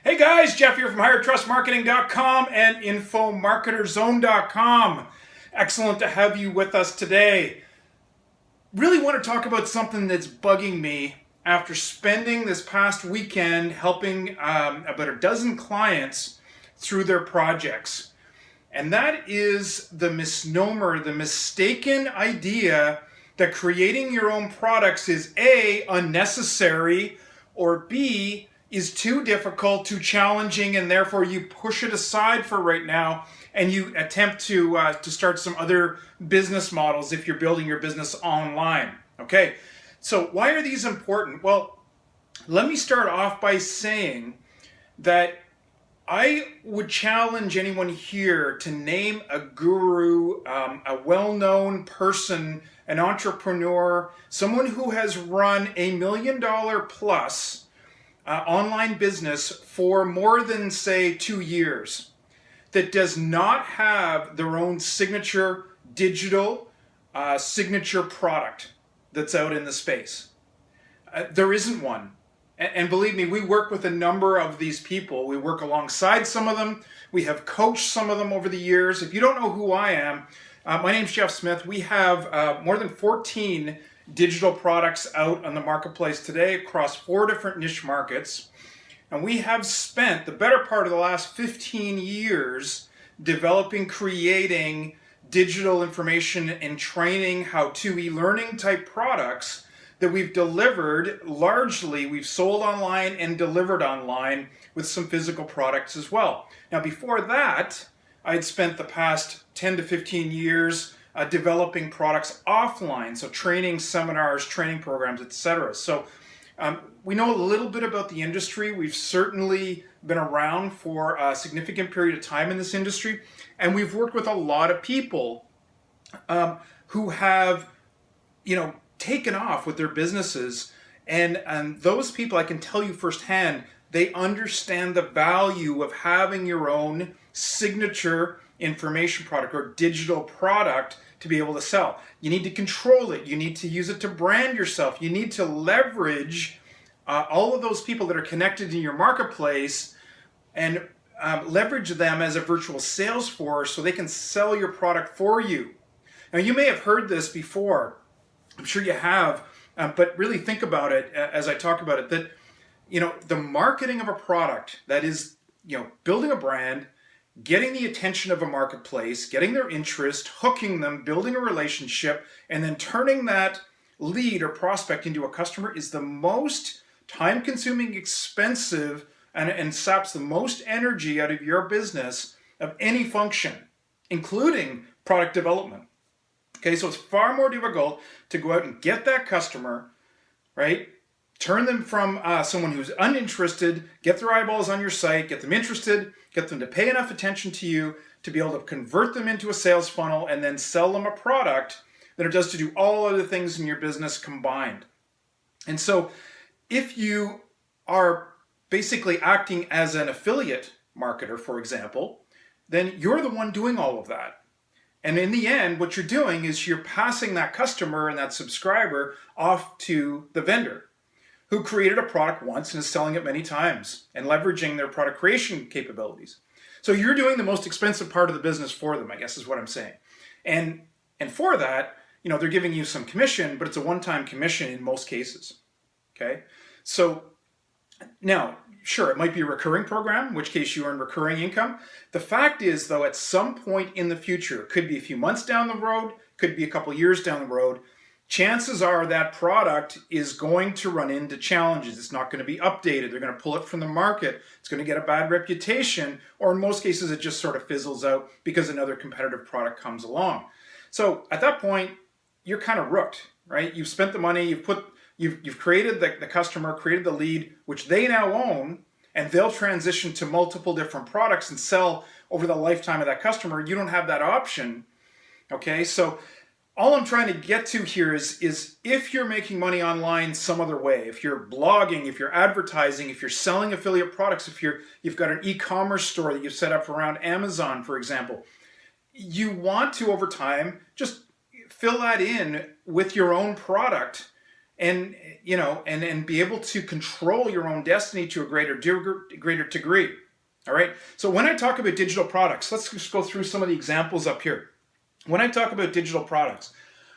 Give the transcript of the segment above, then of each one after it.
Hey guys, Jeff here from HigherTrustMarketing.com and InfoMarketerZone.com. Excellent to have you with us today. Really want to talk about something that's bugging me after spending this past weekend helping about a dozen clients through their projects. And that is the misnomer, the mistaken idea that creating your own products is A, unnecessary, or B, is too difficult, too challenging, and therefore you push it aside for right now and you attempt to start some other business models if you're building your business online. Okay, so why are these important? Well, let me start off by saying that I would challenge anyone here to name a guru, a well-known person, an entrepreneur, someone who has run $1 million plus online business for more than, say, 2 years that does not have their own signature digital signature product that's out in the space. There isn't one. And believe me, we work with a number of these people. We work alongside some of them. We have coached some of them over the years. If you don't know who I am, my name's Jeff Smith. We have more than 14 digital products out on the marketplace today across 4 different niche markets. And we have spent the better part of the last 15 years developing, creating digital information and training, how-to e-learning type products that we've delivered largely, we've sold online and delivered online with some physical products as well. Now before that, I had spent the past 10 to 15 years developing products offline, so training seminars, training programs, etc. So we know a little bit about the industry. We've certainly been around for a significant period of time in this industry, and we've worked with a lot of people who have, taken off with their businesses, and those people, I can tell you firsthand, they understand the value of having your own signature information product or digital product to be able to sell. You need to control it. You need to use it to brand yourself. You need to leverage all of those people that are connected in your marketplace and leverage them as a virtual sales force so they can sell your product for you. Now, you may have heard this before. I'm sure you have, but really think about it as I talk about it, that, the marketing of a product, that is, building a brand, getting the attention of a marketplace, getting their interest, hooking them, building a relationship, and then turning that lead or prospect into a customer is the most time-consuming, expensive, and saps the most energy out of your business of any function, including product development. Okay, so it's far more difficult to go out and get that customer, right? Turn them from someone who's uninterested, get their eyeballs on your site, get them interested, get them to pay enough attention to you to be able to convert them into a sales funnel and then sell them a product than it does to do all other things in your business combined. And so if you are basically acting as an affiliate marketer, for example, then you're the one doing all of that. And in the end, what you're doing is you're passing that customer and that subscriber off to the vendor who created a product once and is selling it many times and leveraging their product creation capabilities. So you're doing the most expensive part of the business for them, I guess is what I'm saying. And for that, they're giving you some commission, but it's a one-time commission in most cases. Okay? So now, sure, it might be a recurring program, in which case you earn recurring income. The fact is, though, at some point in the future, it could be a few months down the road, could be a couple years down the road, chances are that product is going to run into challenges. It's not going to be updated. They're going to pull it from the market. It's going to get a bad reputation, or in most cases, it just sort of fizzles out because another competitive product comes along. So at that point, you're kind of rooked, right? You've spent the money, you've created the customer, created the lead, which they now own, and they'll transition to multiple different products and sell over the lifetime of that customer. You don't have that option, okay? So all I'm trying to get to here is if you're making money online some other way, if you're blogging, if you're advertising, if you're selling affiliate products, if you've got an e-commerce store that you've set up around Amazon, for example, you want to, over time, just fill that in with your own product and and be able to control your own destiny to a greater degree. All right. So when I talk about digital products, let's just go through some of the examples up here. When I talk about digital products,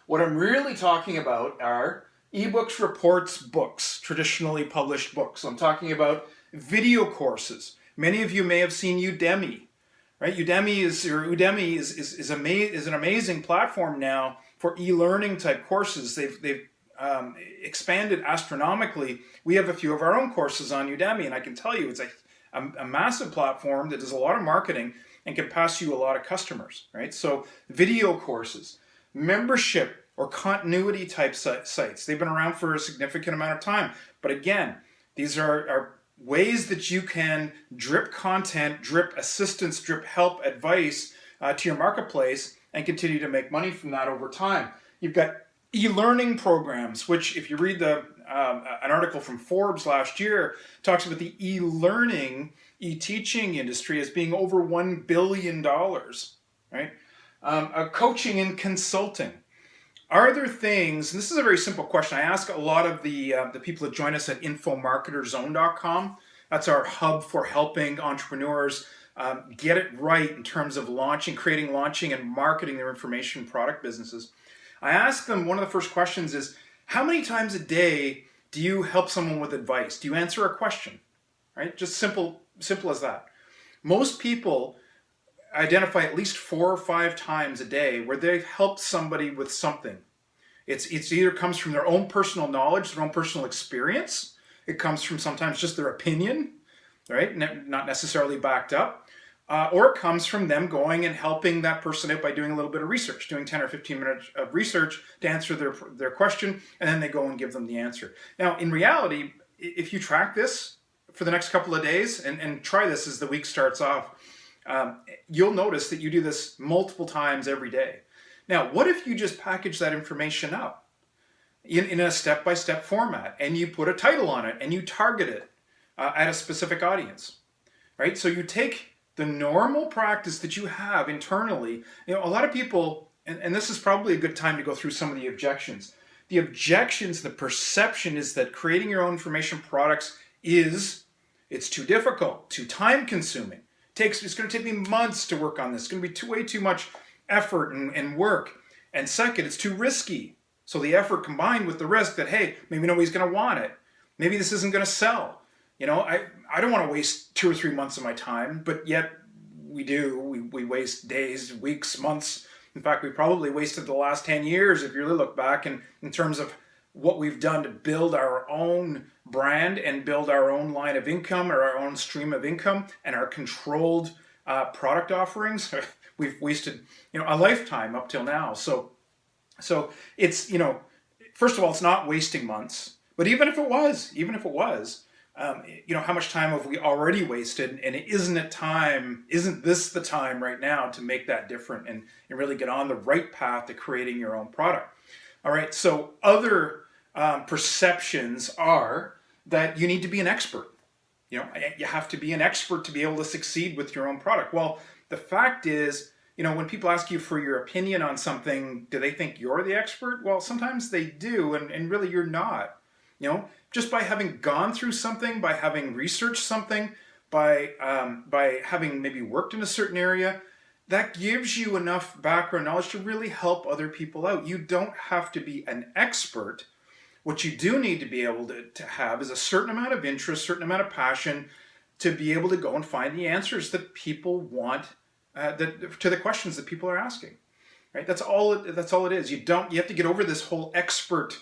what I'm really talking about are ebooks, reports, books, traditionally published books. I'm talking about video courses. Many of you may have seen Udemy, right? Udemy is an amazing platform now for e-learning type courses. They've expanded astronomically. We have a few of our own courses on Udemy, and I can tell you it's a massive platform that does a lot of marketing and can pass you a lot of customers, right? So video courses, membership or continuity type sites. They've been around for a significant amount of time. But again, these are ways that you can drip content, drip assistance, drip help, advice to your marketplace and continue to make money from that over time. You've got e-learning programs, which if you read an article from Forbes last year, talks about the e-learning, e-teaching industry as being over $1 billion, right? Coaching and consulting. Are there things, and this is a very simple question, I ask a lot of the people that join us at infomarketerzone.com. That's our hub for helping entrepreneurs get it right in terms of launching, and marketing their information product businesses. I ask them, one of the first questions is, how many times a day do you help someone with advice? Do you answer a question? Right? Just simple as that. Most people identify at least 4 or 5 times a day where they've helped somebody with something. It's either comes from their own personal knowledge, their own personal experience. It comes from sometimes just their opinion, right? Not necessarily backed up. Or it comes from them going and helping that person out by doing a little bit of research, doing 10 or 15 minutes of research to answer their question, and then they go and give them the answer. Now, in reality, if you track this for the next couple of days and try this as the week starts off, you'll notice that you do this multiple times every day. Now, what if you just package that information up in a step-by-step format and you put a title on it and you target it at a specific audience, right? So you take the normal practice that you have internally. A lot of people, and this is probably a good time to go through some of the objections. The objections, the perception is that creating your own information products it's too difficult, too time consuming. It's going to take me months to work on this. It's going to be way too much effort and work. And second, it's too risky. So the effort combined with the risk that, hey, maybe nobody's going to want it. Maybe this isn't going to sell. I don't want to waste 2 or 3 months of my time, but yet we do. We waste days, weeks, months. In fact, we probably wasted the last 10 years if you really look back in terms of what we've done to build our own brand and build our own line of income or our own stream of income and our controlled product offerings. We've wasted a lifetime up till now. So it's first of all, it's not wasting months. But even if it was, how much time have we already wasted? And isn't this the time right now to make that different and really get on the right path to creating your own product? All right, so other perceptions are that you need to be an expert. You have to be an expert to be able to succeed with your own product. Well, the fact is, when people ask you for your opinion on something, do they think you're the expert? Well, sometimes they do, and really you're not. Just by having gone through something, by having researched something, by having maybe worked in a certain area, that gives you enough background knowledge to really help other people out. You don't have to be an expert. What you do need to be able to have is a certain amount of interest, certain amount of passion to be able to go and find the answers that people want to the questions that people are asking. Right? That's all it is. You have to get over this whole expert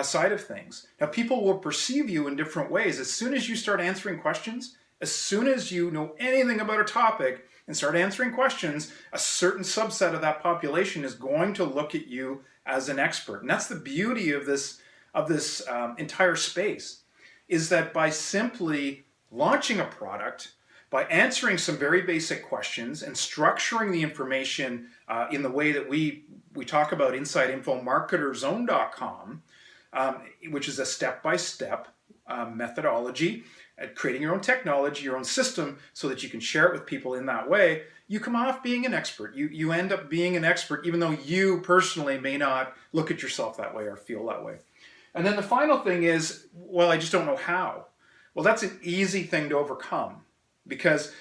side of things. Now, people will perceive you in different ways. As soon as you start answering questions, as soon as you know anything about a topic and start answering questions, a certain subset of that population is going to look at you as an expert. And that's the beauty of this entire space, is that by simply launching a product, by answering some very basic questions and structuring the information in the way that we talk about inside infomarketerzone.com, which is a step-by-step methodology at creating your own technology, your own system, so that you can share it with people in that way, you come off being an expert. You end up being an expert, even though you personally may not look at yourself that way or feel that way. And then the final thing is, well, I just don't know how. Well, that's an easy thing to overcome because,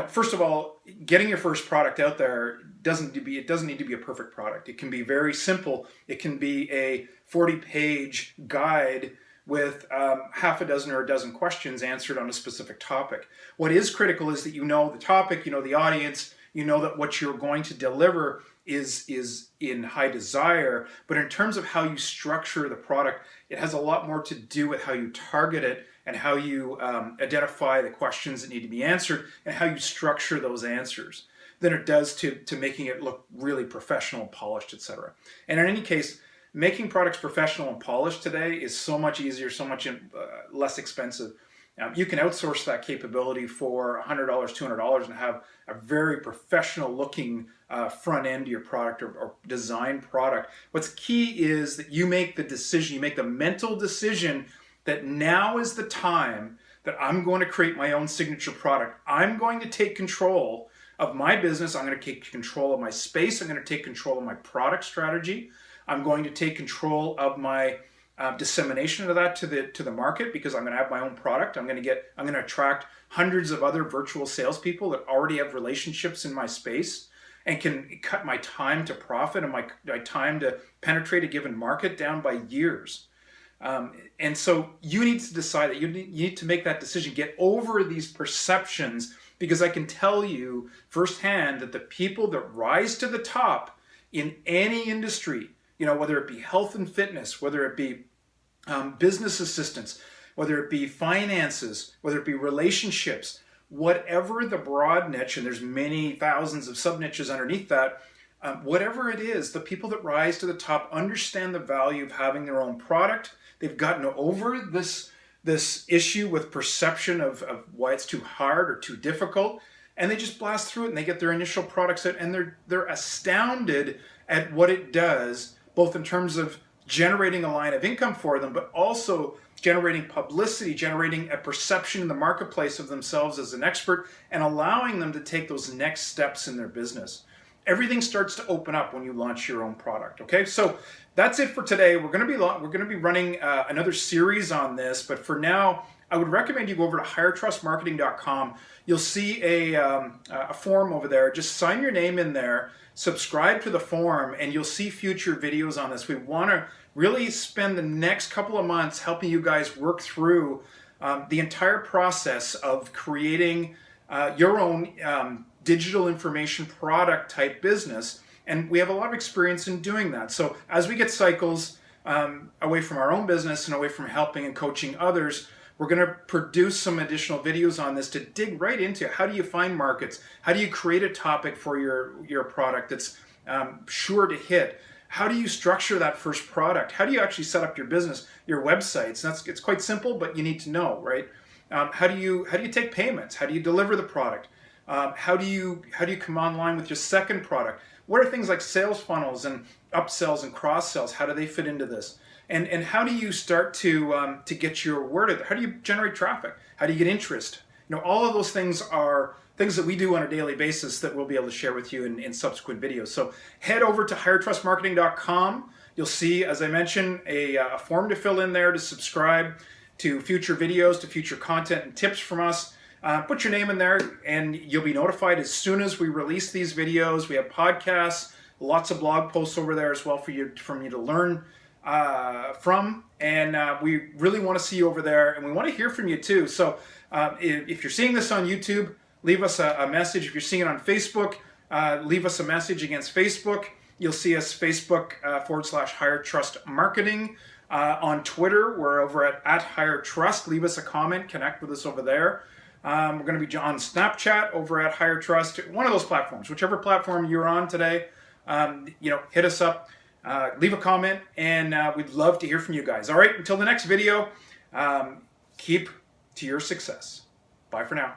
first of all, getting your first product out there doesn't need to be a perfect product. It can be very simple. It can be a 40-page guide with half a dozen or a dozen questions answered on a specific topic. What is critical is that you know the topic, you know the audience, you know that what you're going to deliver is in high desire. But in terms of how you structure the product, it has a lot more to do with how you target it and how you identify the questions that need to be answered and how you structure those answers than it does to making it look really professional and polished, etc. And in any case, making products professional and polished today is so much easier, so much less expensive. You can outsource that capability for $100, $200 and have a very professional looking front end to your product or design product. What's key is that you make the decision, you make the mental decision that now is the time that I'm going to create my own signature product. I'm going to take control of my business. I'm going to take control of my space. I'm going to take control of my product strategy. I'm going to take control of my dissemination of that to the market because I'm going to have my own product. I'm going to attract hundreds of other virtual salespeople that already have relationships in my space and can cut my time to profit and my time to penetrate a given market down by years. And so you need to decide that you need to make that decision, get over these perceptions, because I can tell you firsthand that the people that rise to the top in any industry, whether it be health and fitness, whether it be business assistance, whether it be finances, whether it be relationships, whatever the broad niche, and there's many thousands of sub niches underneath that, whatever it is, the people that rise to the top understand the value of having their own product. They've gotten over this issue with perception of why it's too hard or too difficult, and they just blast through it and they get their initial products out, and they're astounded at what it does, both in terms of generating a line of income for them, but also generating publicity, generating a perception in the marketplace of themselves as an expert, and allowing them to take those next steps in their business. Everything starts to open up when you launch your own product. Okay, so that's it for today. We're going to be running another series on this, but for now, I would recommend you go over to highertrustmarketing.com. You'll see a form over there. Just sign your name in there, subscribe to the form, and you'll see future videos on this. We want to really spend the next couple of months helping you guys work through the entire process of creating your own digital information product type business. And we have a lot of experience in doing that. So as we get cycles away from our own business and away from helping and coaching others, we're going to produce some additional videos on this to dig right into how do you find markets? How do you create a topic for your product that's sure to hit? How do you structure that first product? How do you actually set up your business, your websites? It's quite simple, but you need to know, right? How do you take payments? How do you deliver the product? How do you come online with your second product? What are things like sales funnels and upsells and cross sells? How do they fit into this? And how do you start to get your word out there? How do you generate traffic? How do you get interest? All of those things are things that we do on a daily basis that we'll be able to share with you in subsequent videos. So head over to highertrustmarketing.com. You'll see, as I mentioned, a form to fill in there to subscribe to future videos, to future content and tips from us. Put your name in there and you'll be notified as soon as we release these videos. We have podcasts, lots of blog posts over there as well for you to learn from. And we really want to see you over there, and we want to hear from you too. So if you're seeing this on YouTube, leave us a message. If you're seeing it on Facebook, leave us a message against Facebook. You'll see us Facebook /Higher Trust Marketing. On Twitter, we're over at Higher Trust. Leave us a comment, connect with us over there. We're going to be on Snapchat over at Higher Trust, one of those platforms, whichever platform you're on today. Hit us up, leave a comment, and we'd love to hear from you guys. All right, until the next video, keep to your success. Bye for now.